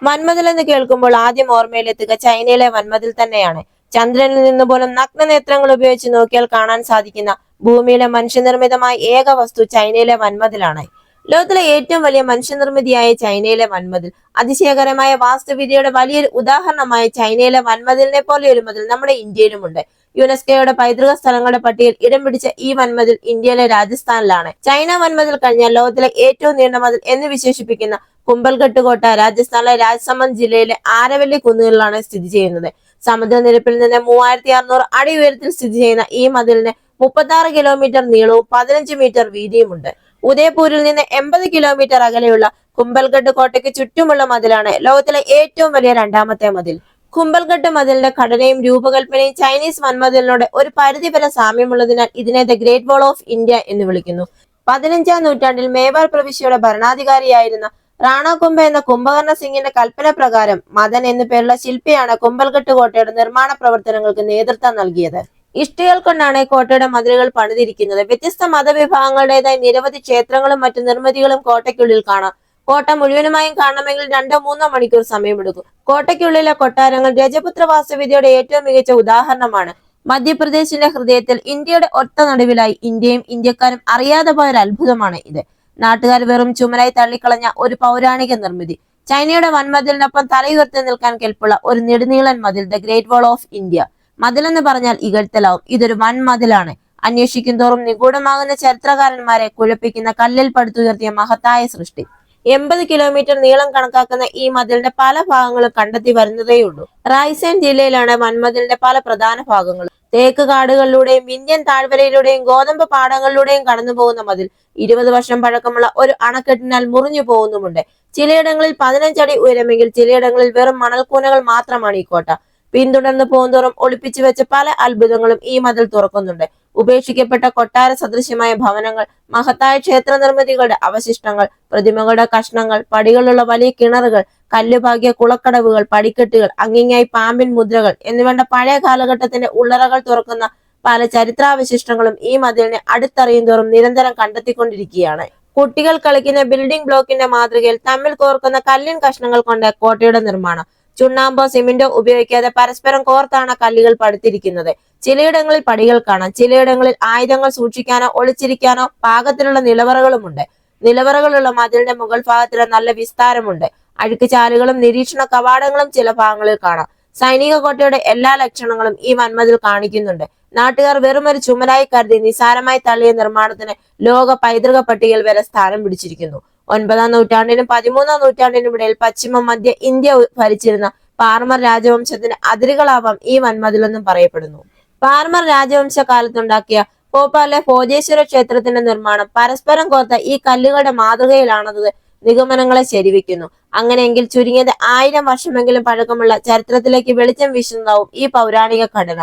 വൻമതിൽ എന്ന് കേൾക്കുമ്പോൾ ആദ്യം ഓർമ്മയിലെത്തുക ചൈനയിലെ വൻമതിൽ തന്നെയാണ്. ചന്ദ്രനിൽ നിന്ന് പോലും നഗ്നനേത്രങ്ങൾ ഉപയോഗിച്ച് നോക്കിയാൽ കാണാൻ സാധിക്കുന്ന ഭൂമിയിലെ മനുഷ്യനിർമ്മിതമായ ഏക വസ്തു ചൈനയിലെ വൻമതിലാണ്. ലോകത്തിലെ ഏറ്റവും വലിയ മനുഷ്യനിർമ്മിതിയായ ചൈനയിലെ വൻമതിൽ അതിശയകരമായ വാസ്തുവിദ്യയുടെ വലിയൊരു ഉദാഹരണമായ ചൈനയിലെ വൻമതിലിനെ പോലെ ഒരു മതിൽ നമ്മുടെ ഇന്ത്യയിലുമുണ്ട്. യുനെസ്കോയുടെ പൈതൃക സ്ഥലങ്ങളുടെ പട്ടികയിൽ ഇടം പിടിച്ച ഈ വൻമതിൽ ഇന്ത്യയിലെ രാജസ്ഥാനിലാണ്. ചൈന വൻമതിൽ കഴിഞ്ഞാൽ ലോകത്തിലെ ഏറ്റവും നീണ്ട മതിൽ എന്ന് വിശേഷിപ്പിക്കുന്ന കുംഭൽഗട്ട് കോട്ട രാജസ്ഥാനിലെ രാജ്സമന്ദ് ജില്ലയിലെ ആരവല്ലി കുന്നുകളിലാണ് സ്ഥിതി ചെയ്യുന്നത്. സമുദ്രനിരപ്പിൽ നിന്ന് 3600 അടി ഉയരത്തിൽ സ്ഥിതി ചെയ്യുന്ന ഈ മതിലിന് 36 കിലോമീറ്റർ നീളവും 15 മീറ്റർ വീതിയുമുണ്ട്. ഉദയപൂരിൽ നിന്ന് 80 കിലോമീറ്റർ അകലെയുള്ള കുംഭൽഗട്ട് കോട്ടയ്ക്ക് ചുറ്റുമുള്ള മതിലാണ് ലോകത്തിലെ ഏറ്റവും വലിയ രണ്ടാമത്തെ മതിൽ. കുംഭൽഗട്ട് മതിലിന്റെ ഘടനയും രൂപകൽപ്പനയും ചൈനീസ് വൻമതിലിനോട് ഒരു പരിധിവരെ സാമ്യമുള്ളതിനാൽ ഇതിനെ the great wall of India എന്ന് വിളിക്കുന്നു. 15ാം നൂറ്റാണ്ടിൽ മേവാർ പ്രവിശ്യയുടെ ഭരണാധികാരിയായിരുന്ന റാണ കുംഭ എന്ന കുംഭകർണ സിംഗിന്റെ കൽപ്പന പ്രകാരം മദൻ എന്നു പേരുള്ള ശില്പിയാണ് കുംഭൽഗട്ട് കോട്ടയുടെ നിർമ്മാണ പ്രവർത്തനങ്ങൾക്ക് നേതൃത്വം നൽകിയത്. ഇഷ്ടികൾ കൊണ്ടാണ് കോട്ടയുടെ മതിലുകൾ പണിതിരിക്കുന്നത്. വ്യത്യസ്ത മതവിഭാഗങ്ങളുടേതായി നിരവധി ക്ഷേത്രങ്ങളും മറ്റു നിർമ്മിതികളും കോട്ടയ്ക്കുള്ളിൽ കാണാം. കോട്ട മുഴുവനുമായും കാണണമെങ്കിൽ 2-3 മണിക്കൂർ സമയമെടുക്കും. കോട്ടയ്ക്കുള്ളിലെ കൊട്ടാരങ്ങൾ രജപുത്ര വാസ്തുവിദ്യയുടെ ഏറ്റവും മികച്ച ഉദാഹരണമാണ്. മധ്യപ്രദേശിന്റെ ഹൃദയത്തിൽ ഇന്ത്യയുടെ ഒത്ത നടുവിലായി ഇന്ത്യയും ഇന്ത്യക്കാരും അറിയാതെ പോയൊരു അത്ഭുതമാണ് ഇത്. നാട്ടുകാർ വെറും ചുമരായി തള്ളിക്കളഞ്ഞ ഒരു പൗരാണിക നിർമ്മിതി. ചൈനയുടെ വൻമതിലിനൊപ്പം തലയുയർത്തി നിൽക്കാൻ കെൽപ്പുള്ള ഒരു നെടുനീളൻ മതിൽ, the great wall of India. മതിലെന്ന് പറഞ്ഞാൽ ഇകഴ്ത്തലാവും. ഇതൊരു വൻമതിലാണ്. അന്വേഷിക്കും തോറും നിഗൂഢമാകുന്ന ചരിത്രകാരന്മാരെ കുഴപ്പിക്കുന്ന കല്ലിൽ പടുത്തുയർത്തിയ മഹത്തായ സൃഷ്ടി. 80 കിലോമീറ്റർ നീളം കണക്കാക്കുന്ന ഈ മതിലിന്റെ പല ഭാഗങ്ങളും കണ്ടെത്തി വരുന്നതേയുള്ളൂ. റായ്സേൻ ജില്ലയിലാണ് വൻമതിലിന്റെ പല പ്രധാന ഭാഗങ്ങളും. തേക്ക് കാടുകളിലൂടെയും ഇന്ത്യൻ താഴ്വരയിലൂടെയും ഗോതമ്പ് പാടങ്ങളിലൂടെയും കടന്നു പോകുന്ന മതിൽ 20 വർഷം പഴക്കമുള്ള ഒരു അണക്കെട്ടിനാൽ മുറിഞ്ഞു പോകുന്നുമുണ്ട്. ചിലയിടങ്ങളിൽ 15 അടി ഉയരമെങ്കിൽ ചിലയിടങ്ങളിൽ വെറും മണൽക്കൂനകൾ മാത്രമാണ് ഈ കോട്ട. പിന്തുടർന്ന് പോകുന്തോറും ഒളിപ്പിച്ചു വെച്ച പല അത്ഭുതങ്ങളും ഈ മതിൽ തുറക്കുന്നുണ്ട്. ഉപേക്ഷിക്കപ്പെട്ട കൊട്ടാര സദൃശ്യമായ ഭവനങ്ങൾ, മഹത്തായ ക്ഷേത്ര നിർമ്മിതികളുടെ അവശിഷ്ടങ്ങൾ, പ്രതിമകളുടെ കഷ്ണങ്ങൾ, പടികളുള്ള വലിയ കിണറുകൾ, കല്ലുപാകിയ കുളക്കടവുകൾ, പടിക്കെട്ടുകൾ, അങ്ങിങ്ങായി പാമ്പിൻ മുദ്രകൾ എന്നിവയുടെ പഴയ കാലഘട്ടത്തിന്റെ ഉള്ളറകൾ തുറക്കുന്ന പല ചരിത്രാവശിഷ്ടങ്ങളും ഈ മതിലിനെ അടുത്തറിയും തോറും നിരന്തരം കണ്ടെത്തിക്കൊണ്ടിരിക്കുകയാണ്. കുട്ടികൾ കളിക്കുന്ന ബിൽഡിംഗ് ബ്ലോക്കിന്റെ മാതൃകയിൽ തമ്മിൽ കോർക്കുന്ന കല്ലിൻ കഷ്ണങ്ങൾ കൊണ്ട് കോട്ടയുടെ നിർമ്മാണം. ചുണ്ണാമ്പോ സിമന്റോ ഉപയോഗിക്കാതെ പരസ്പരം കോർത്താണ് കല്ലുകൾ പടുത്തിരിക്കുന്നത്. ചിലയിടങ്ങളിൽ പടികൾ കാണാം. ചിലയിടങ്ങളിൽ ആയുധങ്ങൾ സൂക്ഷിക്കാനോ ഒളിച്ചിരിക്കാനോ പാകത്തിലുള്ള നിലവറകളുമുണ്ട്. നിലവറകളുള്ള മതിലിന്റെ മുകൾ ഭാഗത്തിന് നല്ല വിസ്താരമുണ്ട്. അഴുക്കുചാലുകളും നിരീക്ഷണ കവാടങ്ങളും ചില ഭാഗങ്ങളിൽ കാണാം. സൈനിക കോട്ടയുടെ എല്ലാ ലക്ഷണങ്ങളും ഈ വൻമതിൽ കാണിക്കുന്നുണ്ട്. നാട്ടുകാർ വെറുമൊരു ചുമലായി കരുതി നിസാരമായി തള്ളിയ നിർമ്മാണത്തിന് ലോക പൈതൃക പട്ടികയിൽ വരെ സ്ഥാനം പിടിച്ചിരിക്കുന്നു. 9ാം നൂറ്റാണ്ടിനും 13ാം നൂറ്റാണ്ടിനും ഇടയിൽ പശ്ചിമ മധ്യ ഇന്ത്യ ഭരിച്ചിരുന്ന പാർമർ രാജവംശത്തിന്റെ അതിരുകളാവാം ഈ വൻമതിലെന്നും പറയപ്പെടുന്നു. പാർമർ രാജവംശ കാലത്തുണ്ടാക്കിയ ഭോപ്പാലിലെ ഭോജേശ്വര ക്ഷേത്രത്തിന്റെ നിർമ്മാണം പരസ്പരം കോർത്ത ഈ കല്ലുകളുടെ മാതൃകയിലാണെന്നത് നിഗമനങ്ങളെ ശരിവെക്കുന്നു. അങ്ങനെയെങ്കിൽ ചുരുങ്ങിയത് 1000 വർഷമെങ്കിലും പഴക്കമുള്ള ചരിത്രത്തിലേക്ക് വെളിച്ചം വീശുന്നതാവും ഈ പൗരാണിക ഘടന.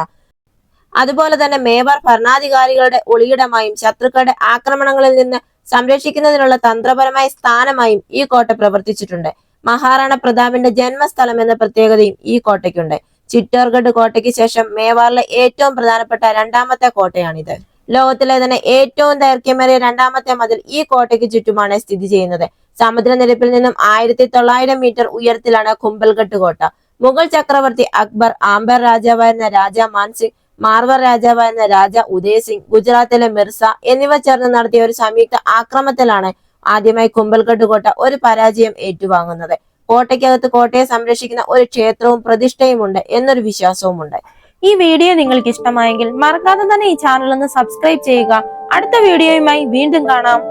അതുപോലെ തന്നെ മേവാർ ഭരണാധികാരികളുടെ ഒളിയിടമായും ശത്രുക്കളുടെ ആക്രമണങ്ങളിൽ നിന്ന് സംരക്ഷിക്കുന്നതിനുള്ള തന്ത്രപരമായ സ്ഥാനമായും ഈ കോട്ട പ്രവർത്തിച്ചിട്ടുണ്ട്. മഹാറാണ പ്രതാപിന്റെ ജന്മസ്ഥലം എന്ന പ്രത്യേകതയും ഈ കോട്ടയ്ക്കുണ്ട്. ചിറ്റോർഗഡ് കോട്ടയ്ക്ക് ശേഷം മേവാറിലെ ഏറ്റവും പ്രധാനപ്പെട്ട രണ്ടാമത്തെ കോട്ടയാണിത്. ലോകത്തിലെ തന്നെ ഏറ്റവും ദൈർഘ്യമേറിയ രണ്ടാമത്തെ മതിൽ ഈ കോട്ടയ്ക്ക് ചുറ്റുമാണ് സ്ഥിതി ചെയ്യുന്നത്. സമുദ്രനിരപ്പിൽ നിന്നും 1900 മീറ്റർ ഉയരത്തിലാണ് കുംഭൽഗട്ട് കോട്ട. മുഗൾ ചക്രവർത്തി അക്ബർ, ആംബർ രാജാവായിരുന്ന രാജ മാൻസിംഗ്, മാർവർ രാജാവായിരുന്ന രാജ ഉദയസിംഗ്, ഗുജറാത്തിലെ മിർസ എന്നിവ ചേർന്ന് നടത്തിയ ഒരു സംയുക്ത ആക്രമണത്തിലാണ് ആദ്യമായി കുംഭൽഗട്ട് കോട്ട ഒരു പരാജയം ഏറ്റുവാങ്ങുന്നത്. കോട്ടയ്ക്കകത്ത് കോട്ടയെ സംരക്ഷിക്കുന്ന ഒരു ക്ഷേത്രവും പ്രതിഷ്ഠയുമുണ്ട് എന്നൊരു വിശ്വാസവുമുണ്ട്. ഈ വീഡിയോ നിങ്ങൾക്ക് ഇഷ്ടമായെങ്കിൽ മറക്കാതെ തന്നെ ഈ ചാനൽ ഒന്ന് സബ്സ്ക്രൈബ് ചെയ്യുക. അടുത്ത വീഡിയോയുമായി വീണ്ടും കാണാം.